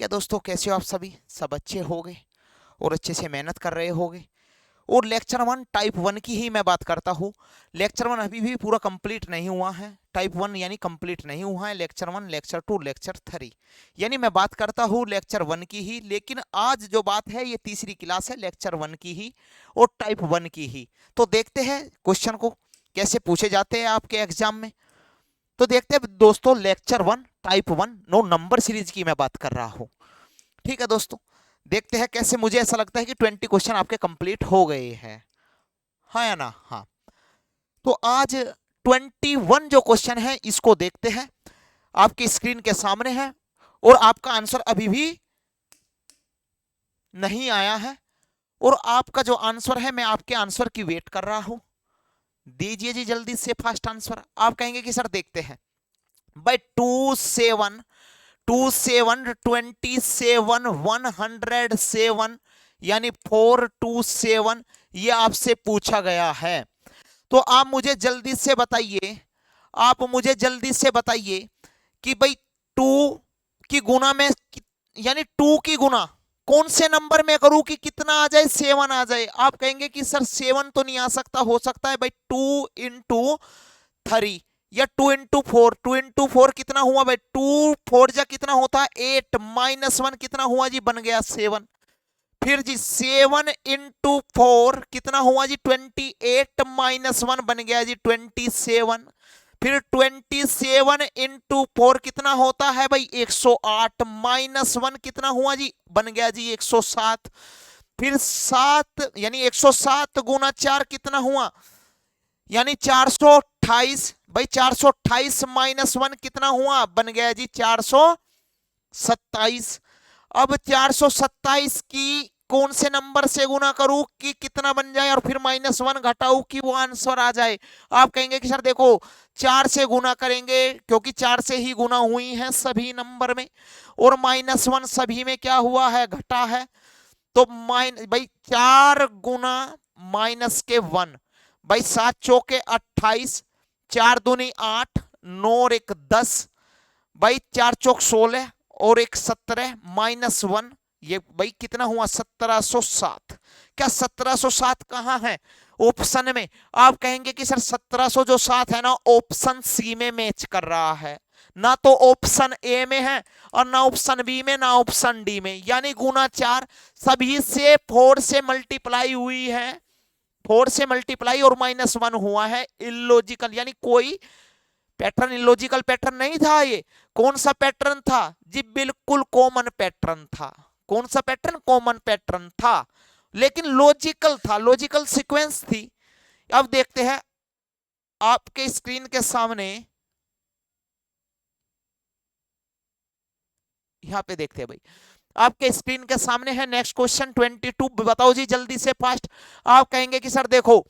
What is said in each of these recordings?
है दोस्तों, कैसे हो आप सभी? सब अच्छे होंगे और अच्छे से मेहनत कर रहे होंगे। और लेक्चर वन टाइप वन की ही मैं बात करता हूँ। लेक्चर वन अभी भी पूरा कंप्लीट नहीं हुआ है। टाइप वन यानी कंप्लीट नहीं हुआ है। Lecture one, lecture to, lecture three, यानी मैं बात करता हूँ लेक्चर वन की ही। लेकिन आज जो बात है ये तीसरी क्लास है लेक्चर वन की ही और टाइप वन की ही। तो देखते हैं क्वेश्चन को कैसे पूछे जाते हैं आपके एग्जाम में। तो देखते हैं दोस्तों, lecture one type one, no number series की मैं बात कर रहा हूँ। ठीक है दोस्तों, देखते हैं कैसे। मुझे ऐसा लगता है कि 20 क्वेश्चन आपके कंप्लीट हो गए हैं, हाँ या ना? हाँ। तो आज 21 जो क्वेश्चन है इसको देखते हैं। आपकी स्क्रीन के सामने है और आपका आंसर अभी भी नहीं आया है। और आपका जो आंसर है, मैं आपके आंसर की वेट कर रहा हूं। दीजिए जी जल्दी से फास्ट आंसर। आप कहेंगे कि सर देखते हैं भाई, 27 27 27 107 यानी 427 ये आपसे पूछा गया है। तो आप मुझे जल्दी से बताइए, आप मुझे जल्दी से बताइए कि भाई टू की गुना में यानी टू की गुना कौन से नंबर में करूं कि कितना आ जाए? 7 आ जाए। आप कहेंगे कि सर 7 तो नहीं आ सकता, हो सकता है भाई 2 × 3 या 2 × 4। 2 × 4 कितना हुआ भाई? 2 4 जा कितना होता है? 8 -1 कितना हुआ जी? बन गया 7। फिर जी 7 × 4 कितना हुआ जी? 28 -1 बन गया जी 27। फिर 27 × 4 कितना होता है भाई? 108 -1 कितना हुआ जी? बन गया जी 107। फिर 7 यानी 107 × 4 कितना हुआ? यानी 428। भाई 428 -1 कितना हुआ? बन गया जी 427। अब 427 की कौन से नंबर से गुना करूं कि कितना बन जाए और फिर -1 घटाऊं कि वो आंसर आ जाए? आप कहेंगे कि सर देखो 4 से गुना करेंगे क्योंकि 4 से ही गुना हुई है सभी नंबर में, और -1 सभी में क्या हुआ है? घटा है। तो भाई 4 गुना -1, भाई 7 चौके 28, 4 दूनी 8, 9 और 1 10, भाई 4 चौक 16 और 1 17 -1, ये भाई कितना हुआ? 1707। क्या 1707 कहां है? ऑप्शन में। आप कहेंगे कि सर 1707 है ना, ऑप्शन सी में मैच कर रहा है, ना तो ऑप्शन ए में है और ना ऑप्शन बी में, ना ऑप्शन डी में। यानी गुना 4 सभी से 4 से मल्टीप्लाई हुई है, 4 से मल्टीप्लाई और -1 हुआ है। इलॉजिकल, यानी कोई पैटर्न, इलॉजिकल पैटर्न नहीं था। ये कौन सा पैटर्न था जी? बिल्कुल कॉमन पैटर्न था। कौन सा पैटर्न? कॉमन पैटर्न था, लेकिन लॉजिकल था, लॉजिकल सीक्वेंस थी। अब देखते हैं आपके स्क्रीन के सामने, यहां पे देखते हैं भाई, आपके स्क्रीन के सामने है नेक्स्ट क्वेश्चन 22। बताओ जी जल्दी से फास्ट। आप कहेंगे कि सर देखो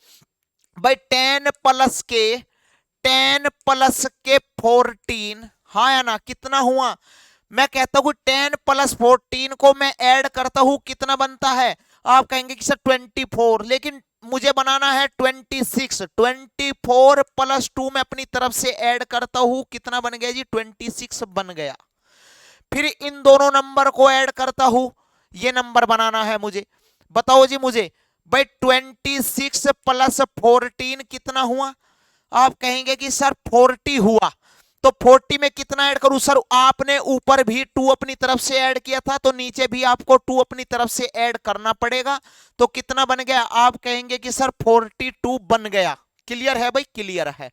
भाई 10 प्लस के 14, हाँ या ना? कितना हुआ? मैं कहता हूं 10 + 14 को मैं ऐड करता हूं, कितना बनता है? आप कहेंगे कि सर 24, लेकिन मुझे बनाना है 26। 24 + 2 मैं अपनी तरफ से ऐड करता हूं, कितना बन गया जी? 26 बन गया। फिर इन दोनों नंबर को ऐड करता हूं, ये नंबर बनाना है मुझे। बताओ जी मुझे भाई 26 + 14 कितना हुआ? आप कहेंगे कि सर 40 हुआ। तो 40 में कितना ऐड करूं? सर आपने ऊपर भी 2 अपनी तरफ से ऐड किया था, तो नीचे भी आपको 2 अपनी तरफ से ऐड करना पड़ेगा। तो कितना बन गया? आप कहेंगे कि सर 42 बन गया। क्लियर है भाई? क्लियर है।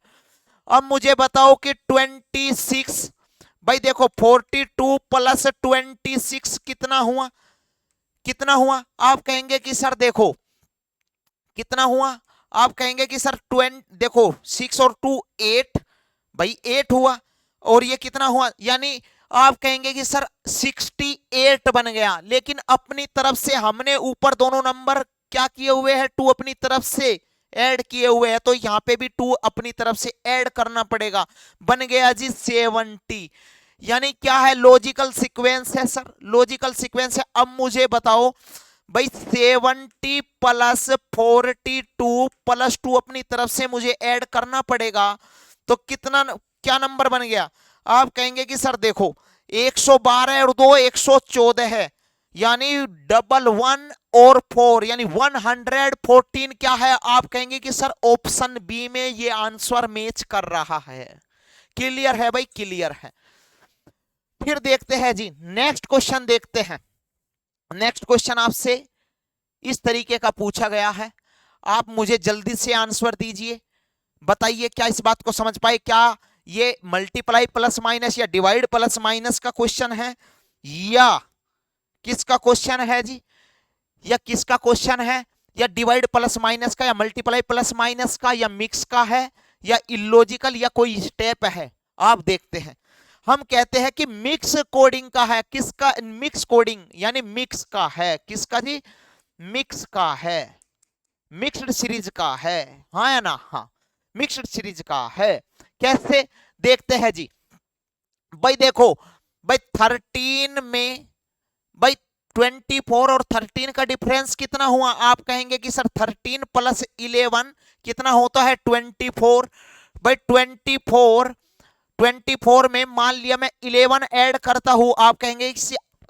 अब मुझे बताओ कि 26, भाई देखो 42 + 26 कितना हुआ? कितना हुआ? आप कहेंगे कि सर देखो कितना हुआ? आप कहेंगे कि सर 20, देखो 6 और 2 8, भाई 8 हुआ। और ये कितना हुआ? यानी आप कहेंगे कि सर 68 बन गया। लेकिन अपनी तरफ से हमने ऊपर दोनों नंबर क्या किए हुए हैं? 2 अपनी तरफ से ऐड किए हुए हैं, तो यहां पे भी 2 अपनी तरफ से ऐड करना पड़ेगा। बन गया जी 70। यानी क्या है? लॉजिकल सीक्वेंस है सर, लॉजिकल सीक्वेंस है। अब मुझे बताओ भाई 70 + 42 + 2 अपनी तरफ से मुझे ऐड करना पड़ेगा, तो कितना, क्या नंबर बन गया? आप कहेंगे कि सर देखो 112 और 2 114 है, यानी डबल 1 और 4 यानी 114 क्या है? आप कहेंगे कि सर ऑप्शन बी में ये आंसर मैच कर रहा है। क्लियर है भाई, क्लियर है। फिर देखते हैं जी नेक्स्ट क्वेश्चन देखते हैं। नेक्स्ट क्वेश्चन आपसे इस तरीके का पूछा गया है, आप मुझे जल्दी से आंसर दीजिए। बताइए क्या इस बात को समझ पाए? क्या ये मल्टीप्लाई प्लस माइनस या डिवाइड प्लस माइनस का क्वेश्चन है, या किसका क्वेश्चन है जी? या किसका क्वेश्चन है? या डिवाइड प्लस माइनस का, या मल्टीप्लाई प्लस माइनस का, या मिक्स का है, या इलॉजिकल, या कोई स्टेप है? आप देखते हैं। हम कहते हैं कि मिक्स कोडिंग का है। किसका? मिक्स कोडिंग यानी मिक्स का है। किसका जी? मिक्स का है, मिक्स्ड सीरीज का है, हाँ या ना? हाँ, मिक्स्ड सीरीज का है। कैसे देखते हैं जी? भाई देखो, भाई 13 में भाई 24 और 13 का डिफरेंस कितना हुआ? आप कहेंगे कि सर 13 प्लस 11 कितना होता है? 24। भाई 24 में मान लिया मैं 11 ऐड करता हूं, आप कहेंगे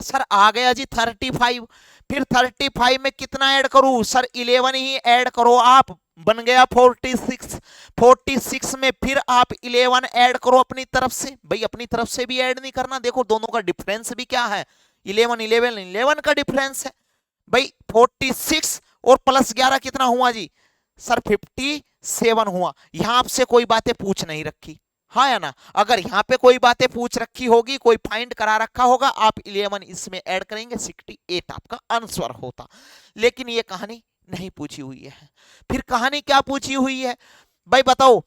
सर आ गया जी 35। फिर 35 में कितना ऐड करूं? सर 11 ही ऐड करो आप, बन गया 46। 46 में फिर आप 11 ऐड करो अपनी तरफ से। भाई अपनी तरफ से भी ऐड नहीं करना, देखो दोनों का डिफरेंस भी क्या है? 11 11 11 का डिफरेंस है। भाई 46 और प्लस 11 कितना हुआ जी? सर 57 हुआ। यहां आपसे कोई बातें पूछ नहीं रखी, हाँ या ना? अगर यहाँ पे कोई बातें पूछ रखी होगी, कोई फाइंड करा रखा होगा, आप 11 इसमें ऐड करेंगे, 68 आपका आंसर होता। लेकिन ये कहानी नहीं पूछी हुई है। फिर कहानी क्या पूछी हुई है भाई बताओ?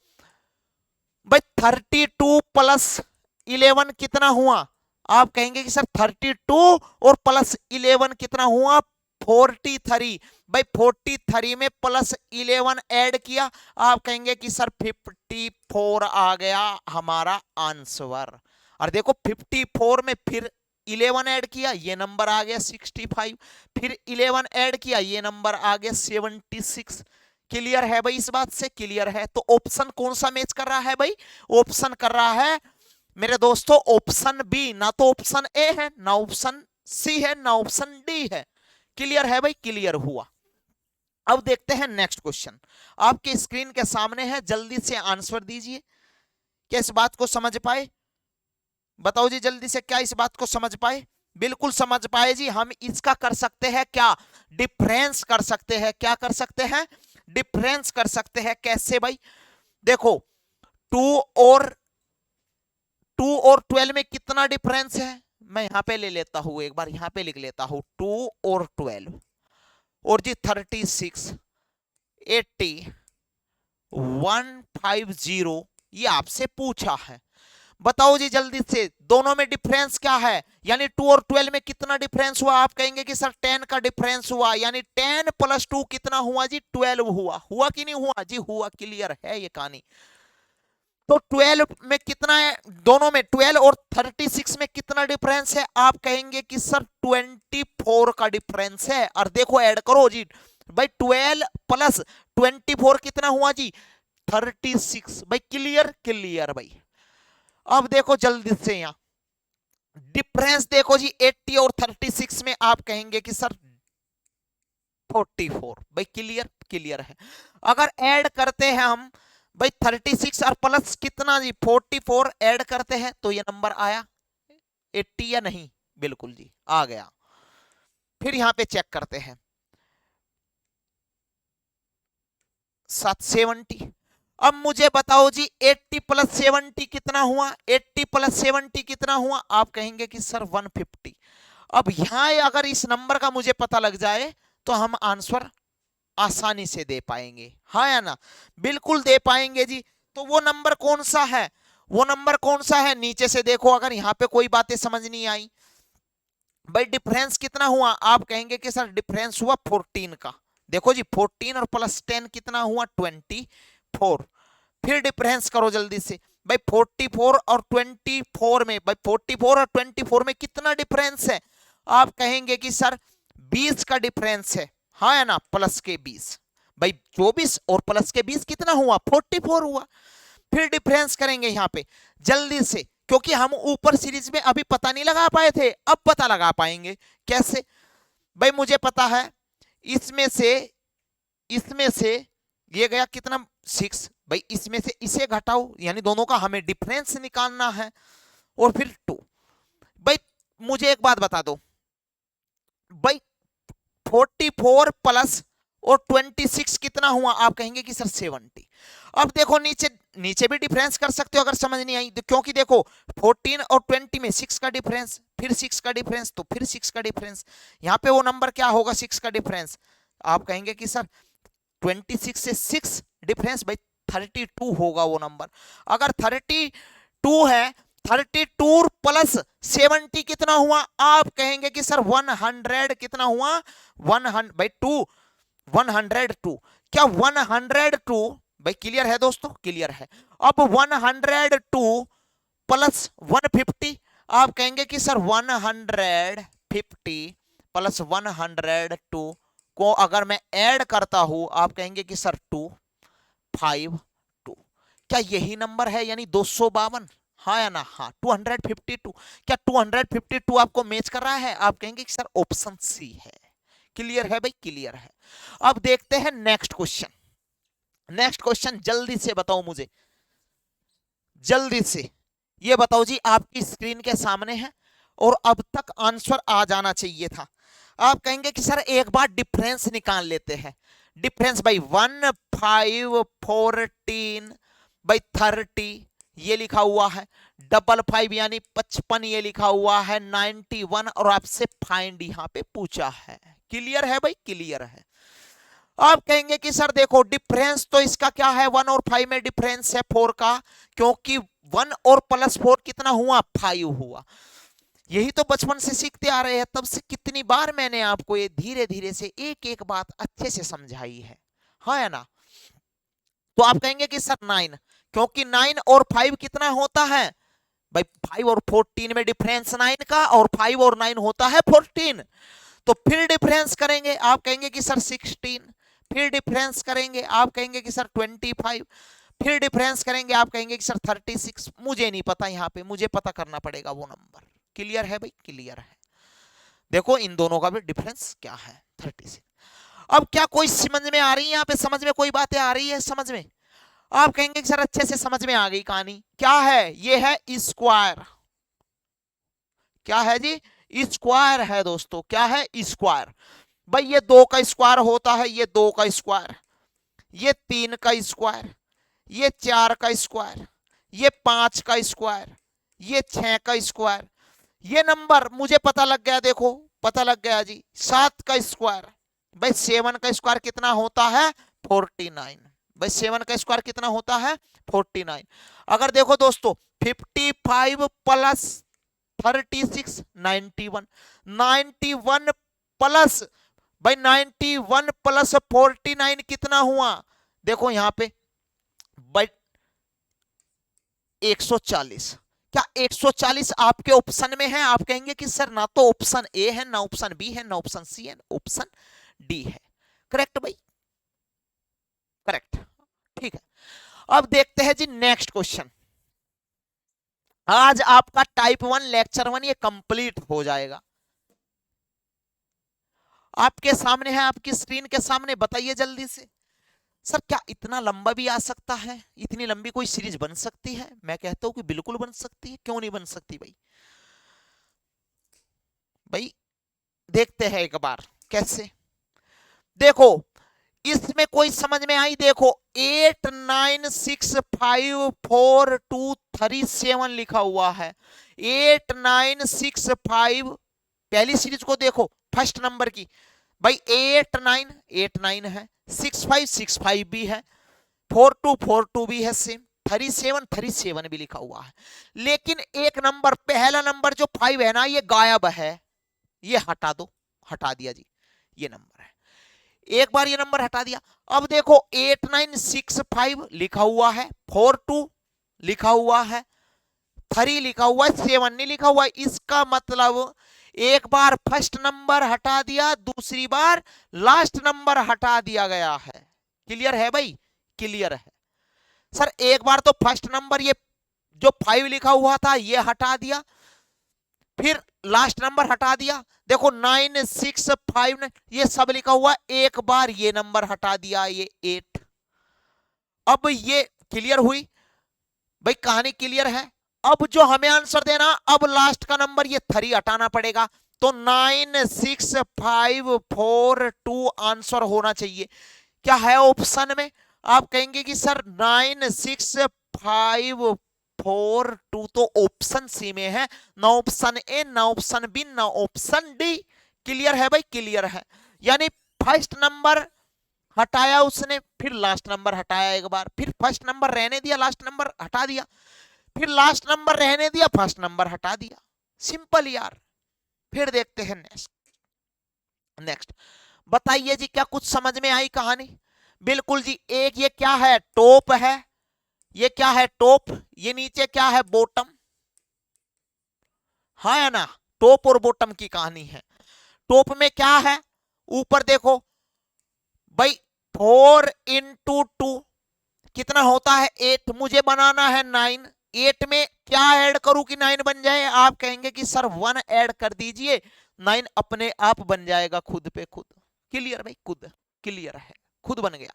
भाई 32 प्लस 11 कितना हुआ? आप कहेंगे कि सर 32 और प्लस 11 कितना हुआ? 43। भाई 43 में प्लस 11 ऐड किया, आप कहेंगे कि सर 54 आ गया हमारा आंसर। और देखो 54 में फिर 11 ऐड किया, ये नंबर आ गया 65। फिर 11 ऐड किया, ये नंबर आ गया 76। क्लियर है भाई? इस बात से क्लियर है। तो ऑप्शन कौन सा मैच कर रहा है भाई? ऑप्शन कर रहा है मेरे दोस्तों ऑप्शन बी। ना तो ऑप्शन ए है, ना ऑप्शन सी है, ना ऑप्शन डी है। क्लियर है भाई? क्लियर हुआ। अब देखते हैं नेक्स्ट क्वेश्चन, आपके स्क्रीन के सामने है, जल्दी से आंसर दीजिए। क्या इस बात को समझ पाए? बताओ जी जल्दी से, क्या इस बात को समझ पाए? बिल्कुल समझ पाए जी। हम इसका कर सकते हैं क्या? डिफरेंस कर सकते हैं। क्या कर सकते हैं? डिफरेंस कर सकते हैं। कैसे भाई? देखो 2 और 12 में कितना डिफरेंस है? मैं यहां पे ले लेता हूं, एक बार यहां पे लिख लेता हूं 2 और 12 और जी 36 80 150 ये आपसे पूछा है। बताओ जी जल्दी से, दोनों में डिफरेंस क्या है? यानी 2 और 12 में कितना डिफरेंस हुआ? आप कहेंगे कि सर 10 का डिफरेंस हुआ, यानी 10 प्लस 2 कितना हुआ जी? 12 हुआ। हुआ कि नहीं हुआ जी? हुआ। क्लियर है ये कहानी। तो 12 में कितना है? दोनों में 12 और 36 में कितना डिफरेंस है? आप कहेंगे कि सर 24 का डिफरेंस है। और देखो ऐड करो जी भाई, 12 प्लस 24 कितना हुआ जी? 36। भाई क्लियर? क्लियर भाई। अब देखो जल्दी से यहां डिफरेंस देखो जी, 80 और 36 में आप कहेंगे कि सर 44। भाई क्लियर? क्लियर है। अगर ऐड करते हैं हम भाई 36 और प्लस कितना जी? 44 ऐड करते हैं तो ये नंबर आया 80 या नहीं? बिल्कुल जी आ गया। फिर यहां पे चेक करते हैं 770। अब मुझे बताओ जी 80 प्लस 70 कितना हुआ? 80 प्लस 70 कितना हुआ? आप कहेंगे कि सर 150। अब यहां अगर इस नंबर का मुझे पता लग जाए तो हम आंसर आसानी से दे पाएंगे, हाँ या ना? बिल्कुल दे पाएंगे जी। तो वो नंबर कौन सा है? वो नंबर कौन सा है? नीचे से देखो, अगर यहां पे कोई बातें समझ नहीं आई, भाई डिफरेंस कितना हुआ? आप कहेंगे कि सर डिफरेंस हुआ 14 का। देखो जी 14 और प्लस 10 कितना हुआ? 24। फिर डिफरेंस करो जल्दी से भाई, 44 और 24 में, भाई 44 और 24 में कितना डिफरेंस है? आप कहेंगे कि सर 20 का डिफरेंस है, हाँ या ना? प्लस के 20। भाई 24 और प्लस के 20 कितना हुआ? 44 हुआ। फिर डिफरेंस करेंगे यहां पे जल्दी से, क्योंकि हम ऊपर सीरीज में अभी पता नहीं लगा पाए थे, अब पता लगा पाएंगे। कैसे? भाई मुझे पता है इसमें से ये गया कितना 6, भाई इसमें से इसे घटाओ, यानी दोनों का हमें डिफरेंस निकालना है, और फिर 2। भाई मुझे एक बात बता दो, भाई 44 प्लस और 26 कितना हुआ? आप कहेंगे कि सर 70। अब देखो नीचे नीचे भी डिफरेंस कर सकते हो अगर समझ नहीं आई, क्योंकि देखो 14 और 20 में 6 का डिफरेंस, फिर 6 का डिफरेंस, तो फिर 6 का डिफरेंस, यहाँ पे वो नंबर क्या होगा 6 का डिफरेंस? आप कहेंगे कि सर 26 से 6 डिफरेंस, भाई 32 होगा वो नंबर। अगर 32 है, 32 प्लस 70 कितना हुआ? आप कहेंगे कि सर 100 कितना हुआ? 100 भाई 2 102। क्या 102? भाई क्लियर है दोस्तों? क्लियर है। अब 102 प्लस 150, आप कहेंगे कि सर 150 प्लस 102 को अगर मैं ऐड करता हूं, आप कहेंगे कि सर 252। क्या यही नंबर है, यानी 252? हाँ या ना? हाँ, 252। क्या 252 आपको मैच कर रहा है? आप कहेंगे कि सर ऑप्शन सी है। क्लियर है भाई? क्लियर है। अब देखते हैं नेक्स्ट क्वेश्चन। नेक्स्ट क्वेश्चन जल्दी से बताओ मुझे, जल्दी से ये बताओ जी, आपकी स्क्रीन के सामने है और अब तक आंसर आ जाना चाहिए था। आप कहेंगे कि सर एक बार डिफरेंस निकाल लेते हैं। डिफरेंस भाई 1 5 14 बाई 30 ये लिखा हुआ है, 55 यानी 55 ये लिखा हुआ है, 91 और आपसे फाइंड यहां पे पूछा है। क्लियर है भाई? क्लियर है। आप कहेंगे कि सर देखो डिफरेंस तो इसका क्या है, 1 और 5 में डिफरेंस है 4 का, क्योंकि 1 और प्लस 4 कितना हुआ? 5 हुआ। यही तो बचपन से सीखते आ रहे हैं, तब से कितनी बार मैंने आपको ये धीरे धीरे से एक एक बात अच्छे से समझाई है, हाँ या ना? तो आप कहेंगे कि सर 9, क्योंकि 9 और 5 कितना होता है? भाई 5 और 14 में डिफरेंस 9 का, और 5 और 9 होता है 14। तो फिर डिफरेंस करेंगे, आप कहेंगे कि सर 16, फिर डिफरेंस करेंगे, आप कहेंगे कि सर 25, फिर डिफरेंस करेंगे, आप कहेंगे कि सर 36। मुझे नहीं पता, यहां पे मुझे पता करना पड़ेगा वो नंबर। क्लियर है भाई? क्लियर है। देखो इन दोनों का भी डिफरेंस क्या है, 36। अब क्या कोई समझ में आ रही है? यहाँ पे समझ में कोई बातें आ रही है समझ में? आप कहेंगे कि सर अच्छे से समझ में आ गई कहानी। क्या है? ये है स्क्वायर। क्या है जी? स्क्वायर है दोस्तों। क्या है? स्क्वायर। भाई ये 2 का स्क्वायर होता है, ये 2 का स्क्वायर, ये 3 का स्क्वायर, ये 4 का स्क्वायर, ये 5 का स्क्वायर, ये 6 का स्क्वायर। ये नंबर मुझे पता लग गया, देखो पता लग गया जी, 7 का स्क्वायर। भाई 7 का स्क्वायर कितना होता है? 49। भाई 7 का स्क्वायर कितना होता है? 49। अगर देखो दोस्तों 55 प्लस 36 91, 91 प्लस भाई 91 प्लस 49 कितना हुआ? देखो यहां पे भाई 140। क्या 140 आपके ऑप्शन में है? आप कहेंगे कि सर ना तो ऑप्शन ए है, ना ऑप्शन बी है, ना ऑप्शन सी है, ऑप्शन डी है। करेक्ट भाई? करेक्ट। ठीक है। अब देखते हैं जी नेक्स्ट क्वेश्चन। आज आपका टाइप 1 लेक्चर 1 ये कंप्लीट हो जाएगा। आपके सामने है, आपकी स्क्रीन के सामने। बताइए जल्दी से, सर क्या इतना लंबा भी आ सकता है? इतनी लंबी कोई सीरीज बन सकती है? मैं कहता हूं कि बिल्कुल बन सकती है। क्यों नहीं बन सकती भाई? भाई देखते हैं एक बार कैसे। देखो इसमें कोई समझ में आई? देखो 89654237 लिखा हुआ है। 8965 पहली सीरीज को देखो, फर्स्ट नंबर की। भाई 8989 है, 6565 भी है, 4242 भी है, सेम 3737 भी लिखा हुआ है। लेकिन एक नंबर, पहला नंबर जो 5 है ना, ये गायब है। ये हटा दो, हटा दिया जी, ये नंबर है। एक बार ये नंबर हटा दिया। अब देखो 8965 लिखा हुआ है, 42 लिखा हुआ है, 3 लिखा हुआ है, 7 नहीं लिखा हुआ है। इसका मतलब एक बार फर्स्ट नंबर हटा दिया, दूसरी बार लास्ट नंबर हटा दिया गया है। क्लियर है भाई? क्लियर है। सर एक बार तो फर्स्ट नंबर ये जो 5 लिखा हुआ था ये हटा दिया, फिर लास्ट नंबर हटा दिया। देखो 9 6 5 9 ये सब लिखा हुआ, एक बार ये नंबर हटा दिया, ये 8। अब ये क्लियर हुई भाई, कहानी क्लियर है। अब जो हमें आंसर देना, अब लास्ट का नंबर ये 3 हटाना पड़ेगा, तो 9 6 5 4 2 आंसर होना चाहिए। क्या है ऑप्शन में? आप कहेंगे कि सर 9 6 5 4 2 तो ऑप्शन सी में है, ना ऑप्शन ए ना ऑप्शन बी ना ऑप्शन डी। क्लियर है भाई, क्लियर है। यानी फर्स्ट नंबर हटाया उसने, फिर लास्ट नंबर हटाया एक बार, फिर फर्स्ट नंबर रहने दिया, लास्ट नंबर हटा दिया, फिर लास्ट नंबर रहने दिया, फर्स्ट नंबर हटा दिया। सिंपल यार। फिर देखते हैं नेक्स्ट। नेक्स्ट बताइए जी, क्या कुछ समझ में आई कहानी? बिल्कुल जी। एक ये क्या है? टॉप है। ये क्या है? टॉप। ये नीचे क्या है? बॉटम। हाँ या ना? टॉप और बॉटम की कहानी है। टॉप में क्या है? ऊपर देखो भाई, 4 इंटू 2 कितना होता है? 8। मुझे बनाना है 9। 8 में क्या ऐड करूं कि 9 बन जाए? आप कहेंगे कि सर 1 ऐड कर दीजिए, 9 अपने आप बन जाएगा खुद पे खुद। क्लियर भाई? खुद क्लियर है, खुद बन गया।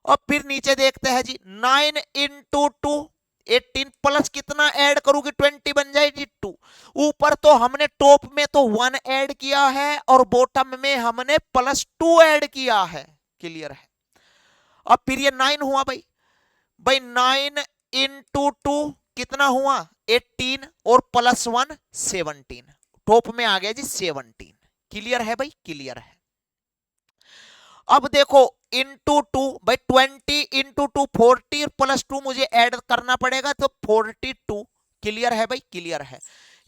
अब फिर नीचे देखते हैं जी, 9 इंटू 2 18 प्लस कितना ऐड करूं कि 20 बन जाए जी? 2। ऊपर तो हमने टॉप में तो 1 ऐड किया है और बॉटम में हमने +2 ऐड किया है। क्लियर है? अब फिर ये 9 हुआ भाई। भाई 9 इंटू 2 कितना हुआ? 18 और +1 17। टॉप में आ गया जी 17। क्लियर है भाई? क्लियर है। अब देखो इंटू 2 भाई, 20 इंटू 2 40 +2 मुझे ऐड करना पड़ेगा, तो 42। क्लियर है भाई? क्लियर है।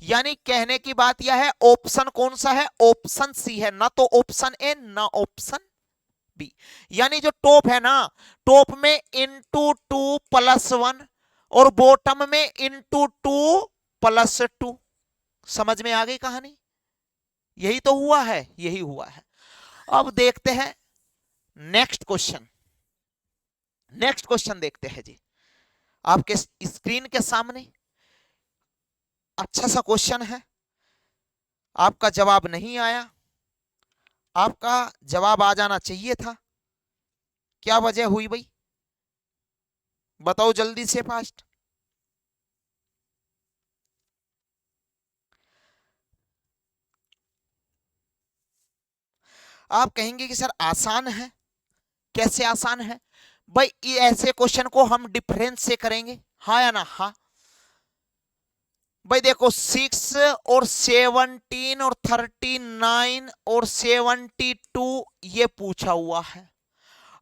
यानी कहने की बात यह है, ऑप्शन कौन सा है? ऑप्शन सी है, ना तो ऑप्शन ए ना ऑप्शन बी। यानी जो टॉप है ना, टॉप में इंटू 2 +1 और बॉटम में इंटू 2 +2। समझ में आ गई कहानी? यही तो हुआ है, यही हुआ है। अब देखते हैं नेक्स्ट क्वेश्चन। नेक्स्ट क्वेश्चन देखते हैं जी, आपके स्क्रीन के सामने अच्छा सा क्वेश्चन है। आपका जवाब नहीं आया, आपका जवाब आ जाना चाहिए था। क्या वजह हुई भाई? बताओ जल्दी से, फास्ट। आप कहेंगे कि सर आसान है। कैसे आसान है भाई? ऐसे क्वेश्चन को हम डिफरेंस से करेंगे, हाँ या ना? हाँ भाई। देखो 6 और 17 और 39 और 72 ये पूछा हुआ है।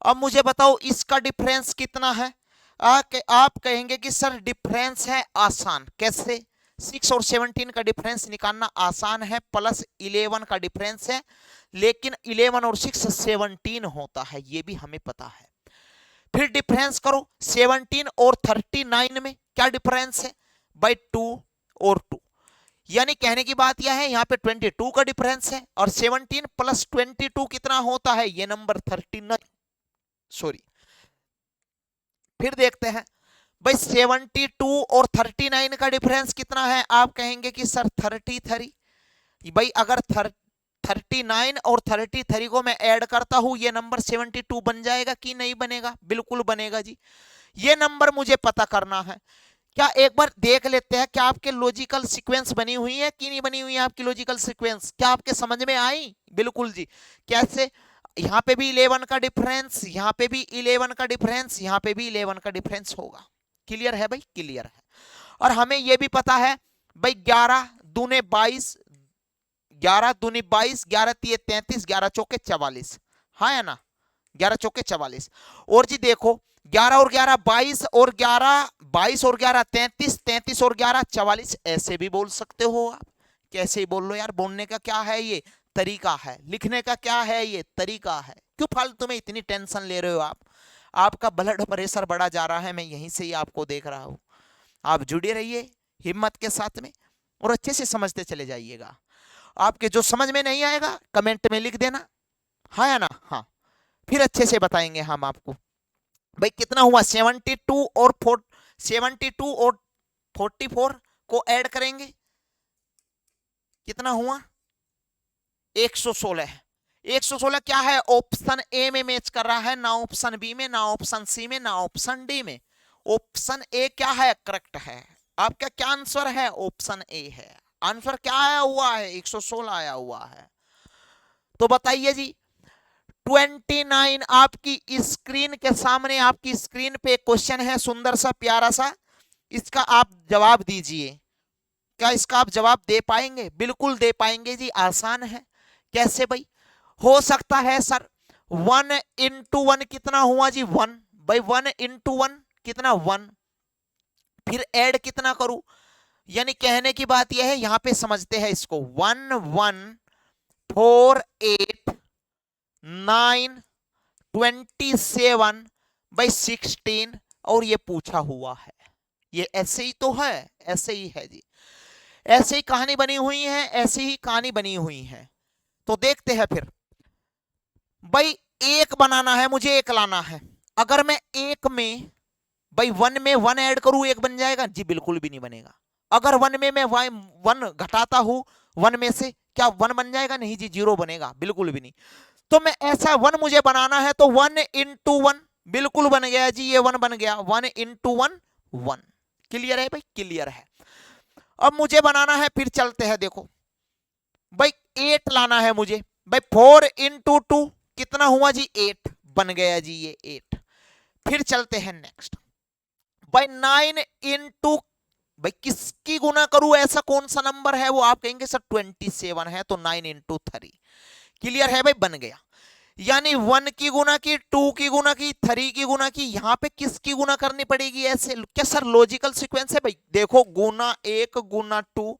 अब मुझे बताओ इसका डिफरेंस कितना है? आप कहेंगे कि सर डिफरेंस है आसान। कैसे? 6 और 17 का डिफरेंस निकालना आसान है, +11 का डिफरेंस है, लेकिन 11 और 6 17 होता है, ये भी हमें पता है। फिर डिफरेंस करो 17 और 39 में, क्या डिफरेंस है भाई? 2 और 2। यानी कहने की बात यह है, यहां पे 22 का डिफरेंस है, और 17 + 22 कितना होता है? ये नंबर 39। सॉरी। फिर देखते हैं भाई, 72 और 39 का डिफरेंस कितना है? आप कहेंगे कि सर 33। भाई अगर 39 और 33 को मैं ऐड करता हूं, ये नंबर 72 बन जाएगा कि नहीं बनेगा? बिल्कुल बनेगा जी। ये नंबर मुझे पता करना है। क्या एक बार देख लेते हैं, क्या आपके लॉजिकल सीक्वेंस बनी हुई है कि नहीं बनी हुई है? आपकी लॉजिकल सीक्वेंस क्या आपके समझ में आई? बिल्कुल जी। कैसे? यहां पे भी 11 का डिफरेंस, यहां पे भी 11 का डिफरेंस, यहां पे भी 11 का डिफरेंस होगा। क्लियर है भाई? क्लियर है। और हमें यह भी पता है भाई, 11 दूने 22, 11 दूनी 22, 11 तिये 33, 11 चौके 44। हाँ या ना? 11 चौके 44। और जी देखो 11 और 11 22, और 11 22 और 11 33, 33 और 11 44। ऐसे भी बोल सकते हो आप, कैसे ही बोल लो यार। बोलने का क्या है? ये तरीका है। लिखने का क्या है? ये तरीका है। क्यों फालतू में इतनी टेंशन ले रहे हो आप? आपका ब्लड प्रेशर बढ़ा जा रहा है, मैं यहीं से ही आपको देख रहा हूं। आप जुड़े रहिए हिम्मत के साथ में, और अच्छे से समझते चले जाइएगा। आपके जो समझ में नहीं आएगा कमेंट में लिख देना, हाँ या ना? हाँ। फिर अच्छे से बताएंगे हम आपको। भाई कितना हुआ? 72 और 72 और 44 को ऐड करेंगे, कितना हुआ 116। 116 क्या है, ऑप्शन ए में मैच कर रहा है, ना ऑप्शन बी में, ना ऑप्शन सी में, ना ऑप्शन डी में। ऑप्शन ए क्या है, करेक्ट है। आपका क्या आंसर है, ऑप्शन ए है। आंसर क्या आया हुआ है, 116 आया हुआ है। तो बताइए जी 29 आपकी स्क्रीन के सामने, आपकी स्क्रीन पे क्वेश्चन है सुंदर सा प्यारा सा, इसका आप जवाब दीजिए। क्या इसका आप जवाब दे पाएंगे? बिल्कुल दे पाएंगे जी, आसान है। कैसे भाई? हो सकता है सर 1 इंटू 1 कितना हुआ जी 1, भाई 1 इंटू 1 कितना 1, फिर ऐड कितना करूं, यानी कहने की बात यह है, यहां पे समझते हैं इसको, 1 1 4 8 9 27 बाई 16, और ये पूछा हुआ है। ये ऐसे ही तो है, ऐसे ही है जी, ऐसे ही कहानी बनी हुई है, ऐसी ही कहानी बनी हुई है। तो देखते हैं फिर भाई, एक बनाना है मुझे, एक लाना है। अगर मैं एक में भाई 1 में 1 ऐड करूं, एक बन जाएगा जी? बिल्कुल भी नहीं बनेगा। अगर 1 में मैं 1 घटाता हूं 1 में से, क्या 1 बन जाएगा? नहीं जी, 0 बनेगा, बिल्कुल भी नहीं। तो मैं ऐसा 1 मुझे बनाना है, तो 1 इंटू 1 बिल्कुल बन गया जी, ये 1 बन गया, 1 इंटू 1 1। क्लियर है भाई? क्लियर है। अब मुझे बनाना है, फिर चलते हैं, देखो भाई 8 लाना है मुझे, भाई 4 इंटू 2 कितना हुआ जी 8, बन गया जी ये 8। फिर चलते हैं नेक्स्ट, भाई 9 इंटू, भाई किसकी गुना करूं, ऐसा कौन सा नंबर है? वो आप कहेंगे सर 27 है, तो 9 इंटू 3। क्लियर है भाई? बन गया। यानी 1 की गुना की, 2 की गुना की, 3 की गुना की, यहां पे किसकी गुना करनी पड़ेगी? ऐसे क्या सर लॉजिकल सीक्वेंस है? भाई देखो, गुना 1 गुना 2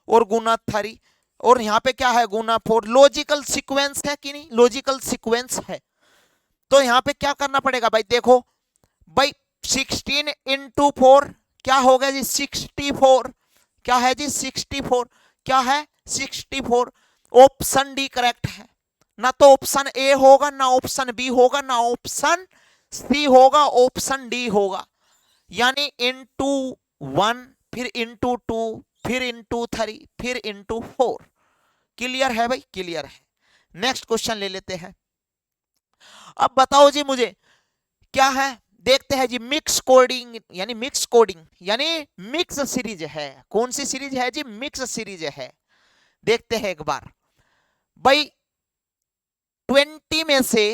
और गुना 3, और यहां पे क्या है, गुना 4। लॉजिकल सीक्वेंस है कि नहीं? लॉजिकल सीक्वेंस है। तो यहां पे क्या करना पड़ेगा भाई? देखो भाई 16 इंटू 4 क्या हो गया जी 64। क्या है जी 64, क्या है 64। ऑप्शन डी करेक्ट है। ना तो ऑप्शन ए होगा, ना ऑप्शन बी होगा, ना ऑप्शन सी होगा, ऑप्शन डी होगा। यानी इंटू 1, फिर इंटू 2, फिर इंटू 3, फिर इंटू 4। क्लियर है भाई? क्लियर है। नेक्स्ट क्वेश्चन ले लेते हैं। अब बताओ जी मुझे क्या है, देखते हैं जी। मिक्स कोडिंग यानी मिक्स कोडिंग यानी मिक्स सीरीज है। कौन सी सीरीज है जी? मिक्स सीरीज है। देखते हैं एक बार भाई, 20 में से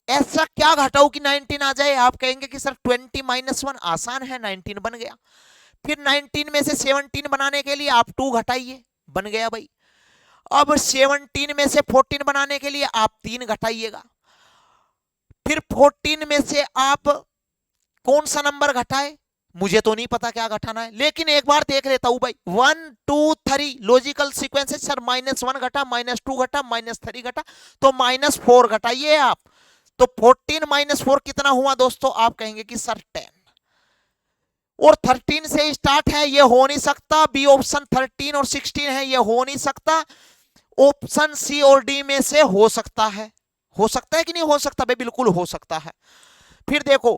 ऐसा क्या घटाओ कि 19 आ जाए? आप कहेंगे कि सर 20 माइनस 1 आसान है, 19 बन गया। फिर 19 में से 17 बनाने के लिए आप 2 घटाइए, बन गया भाई। अब 17 में से 14 बनाने के लिए आप 3 घटाइएगा। फिर 14 में से आप कौन सा नंबर घटाए? मुझे तो नहीं पता क्या घटाना है, लेकिन एक बार देख लेता हूं भाई। 1 2 3 लॉजिकल सीक्वेंस है सर। -1 घटा, -2 घटा, -3 घटा, तो -4 घटाइए आप। तो 14 - 4 कितना हुआ दोस्तों? आप कहेंगे कि सर 10। और 13 से स्टार्ट है, ये हो नहीं सकता। बी ऑप्शन 13 और 16 है, ये हो नहीं सकता। ऑप्शन सी और डी में से हो सकता है। हो सकता है कि नहीं हो सकता भाई? बिल्कुल हो सकता है। फिर देखो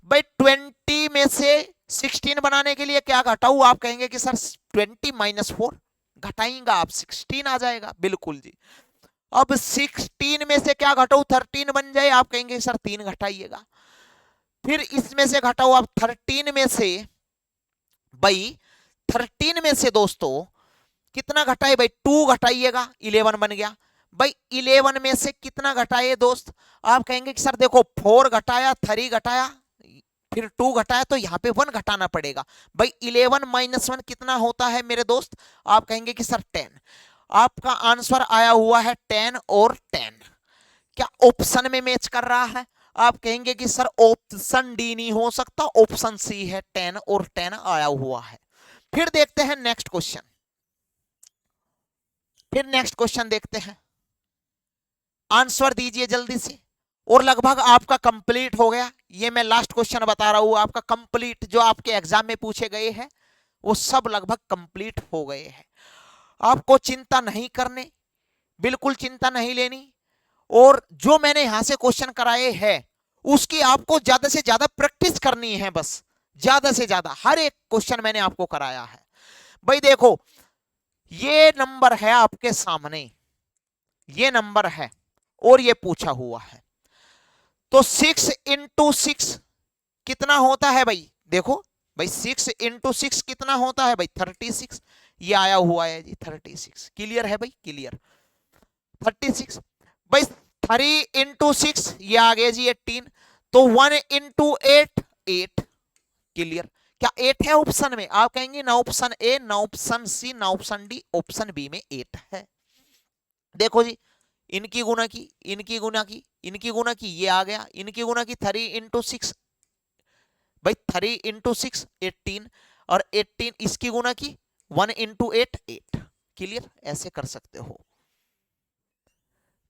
भाई 20 में से 16 बनाने के लिए क्या घटाऊं? आप कहेंगे कि सर 20 - 4 घटाएंगा आप, 16 आ जाएगा। बिल्कुल जी। अब 16 में से क्या घटाऊं? 13 बन जाए। आप कहेंगे सर 3 घटाइएगा। फिर इसमें से घटाओ आप 13 में से, भाई 13 में से दोस्तों कितना घटाए? भाई 2 घटाइएगा, 11 बन गया। भाई 11 में से कितना घटाए दोस्त? आप कहेंगे कि सर देखो 4 घटाया, 3 घटाया, फिर 2 घटाया, तो यहां पे 1 घटाना पड़ेगा। भाई 11 - 1 कितना होता है मेरे दोस्त? आप कहेंगे कि सर 10। आपका आंसर आया हुआ है 10 और 10। क्या ऑप्शन में मैच कर रहा है? आप कहेंगे कि सर ऑप्शन डी नहीं हो सकता, ऑप्शन सी है, 10 और 10 आया हुआ है। फिर देखते हैं नेक्स्ट क्वेश्चन। फिर नेक्स्ट क्वेश्चन देखते हैं। आंसर दीजिए जल्दी से, और लगभग आपका कंप्लीट हो गया। ये मैं लास्ट क्वेश्चन बता रहा हूं, आपका कंप्लीट जो आपके एग्जाम में पूछे गए हैं वो सब लगभग कंप्लीट हो गए हैं। आपको चिंता नहीं करने, बिल्कुल चिंता नहीं लेनी। और जो मैंने यहां से क्वेश्चन कराए हैं उसकी आपको ज्यादा से ज्यादा प्रैक्टिस करनी है। बस ज्यादा से ज्यादा हर एक क्वेश्चन मैंने आपको कराया है भाई। देखो ये नंबर है आपके सामने, ये नंबर है और ये पूछा हुआ है, तो 6 × 6 कितना होता है भाई? देखो भाई 6 × 6 कितना होता है भाई? 36। ये आया हुआ है जी 36। क्लियर है भाई? क्लियर। 36 भाई। 3 × 6 ये आ गया जी 18। तो 1 × 8 8। क्लियर। क्या 8 है ऑप्शन में? आप कहेंगे ना ऑप्शन ए, ना ऑप्शन सी, ना ऑप्शन डी, ऑप्शन बी में 8 है। देखो जी इनकी गुना की, इनकी गुना की, इनकी गुना की, ये आ गया। इनकी गुना की 3 × 6 भाई 3 × 6 18 और 18 इसकी गुना की 1 × 8 8। क्लियर? ऐसे कर सकते हो।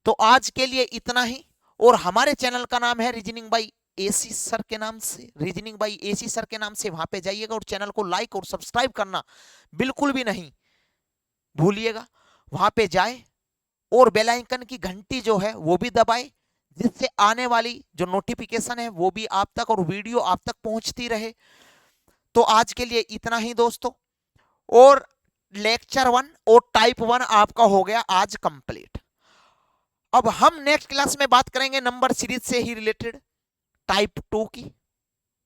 तो आज के लिए इतना ही। और हमारे चैनल का नाम है रीजनिंग बाई एसी सर के नाम से, रीजनिंग बाई एसी सर के नाम से वहां पे जाइएगा और चैनल को लाइक और सब्सक्राइब करना बिल्कुल भी नहीं भूलिएगा। वहां पे जाए और बेल आइकन की घंटी जो है वो भी दबाए, जिससे आने वाली जो नोटिफिकेशन है वो भी आप तक और वीडियो आप तक पहुंचती रहे। तो आज के लिए इतना ही दोस्तों। और लेक्चर 1 और टाइप 1 आपका हो गया आज कंप्लीट। अब हम नेक्स्ट क्लास में बात करेंगे नंबर सीरीज से ही रिलेटेड टाइप 2 की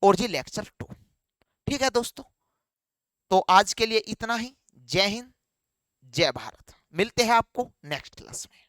और जी लेक्चर 2। ठीक है दोस्तों, तो आज के लिए इतना ही। जय हिंद, जय भारत। मिलते हैं आपको नेक्स्ट क्लास में।